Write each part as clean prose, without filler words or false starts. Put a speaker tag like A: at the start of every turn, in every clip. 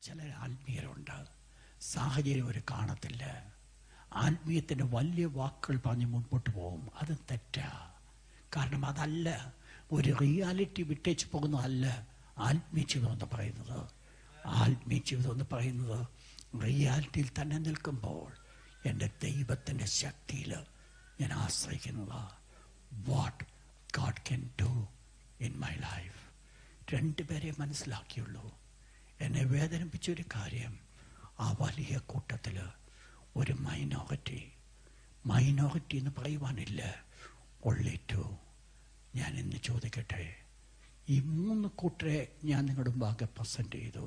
A: ചില ആത്മീയരുണ്ട്, സാഹചര്യം ഒരു കാണത്തില്ല, ആത്മീയത്തിൻ്റെ വലിയ വാക്കുകൾ പറഞ്ഞ് മുൻപോട്ട് പോകും. അത് തെറ്റാ. കാരണം അതല്ല, ഒരു റിയാലിറ്റി വിട്ടേച്ച് പോകുന്നതല്ല ആത്മീയ ജീവിതം എന്ന് പറയുന്നത്. ആത്മീയ ജീവിതം എന്ന് പറയുന്നത് റിയാലിറ്റിയിൽ തന്നെ നിൽക്കുമ്പോൾ എൻ്റെ ദൈവത്തിൻ്റെ ശക്തിയിൽ ഞാൻ ആശ്രയിക്കുന്നതാണ്. What God can do in my life. രണ്ടുപേരെ മനസ്സിലാക്കിയുള്ളൂ. എന്നെ വേദനിപ്പിച്ചൊരു കാര്യം, ആ വലിയ കൂട്ടത്തിൽ ഒരു മൈനോറിറ്റി എന്ന് പറയുവാനില്ല, ഒള്ളിറ്റു. ഞാൻ ഇന്ന് ചോദിക്കട്ടെ, ഈ 3 കൂട്ടരെ ഞാൻ നിങ്ങളുടെ മുമ്പാകെ പ്രസന്റ് ചെയ്തു.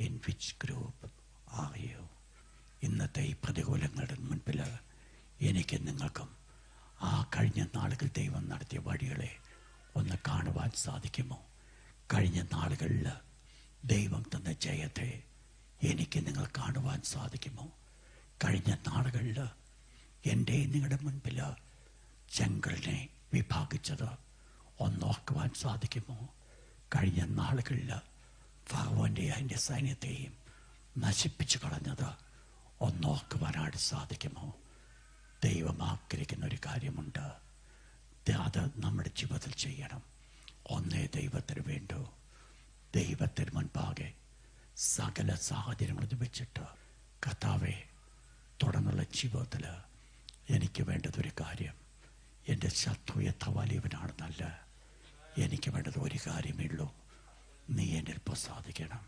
A: In which group are you? ഇന്നത്തെ ഈ പ്രതികൂലങ്ങളുടെ മുൻപിൽ എനിക്ക് നിങ്ങൾക്കും ആ കഴിഞ്ഞ നാളുകൾ ദൈവം നടത്തിയ വഴികളെ ഒന്ന് കാണുവാൻ സാധിക്കുമോ? കഴിഞ്ഞ നാളുകളിൽ ദൈവം തന്ന ജയത്തെ എനിക്ക് നിങ്ങൾ കാണുവാൻ സാധിക്കുമോ? കഴിഞ്ഞ നാളുകളിൽ എൻ്റെ നിങ്ങളുടെ മുൻപിൽ ചെങ്കലിനെ വിഭാഗിച്ചത് ഒന്നോർക്കുവാൻ സാധിക്കുമോ? കഴിഞ്ഞ നാളുകളിൽ ഫറവോൻ്റെ അതിൻ്റെ സൈന്യത്തെയും നശിപ്പിച്ചു കളഞ്ഞത് ഒന്നോർക്കുവാനായിട്ട് സാധിക്കുമോ? ദൈവം ആഗ്രഹിക്കുന്ന ഒരു കാര്യമുണ്ട്, അത് നമ്മുടെ ജീവിതത്തിൽ ചെയ്യണം. ഒന്നേ ദൈവത്തിന് വേണ്ടു. ദൈവത്തിന് മുൻപാകെ സകല സാഹചര്യങ്ങളും വെച്ചിട്ട്, കർത്താവേ, തുടർന്നുള്ള ജീവിതത്തിൽ എനിക്ക് വേണ്ടതൊരു കാര്യം, എൻ്റെ ശത്രു എത്ര വലിയവനാണെന്നല്ല, എനിക്ക് വേണ്ടത് ഒരു കാര്യമേ ഉള്ളൂ, നീ എന്നിൽ പ്രസാദിക്കണം.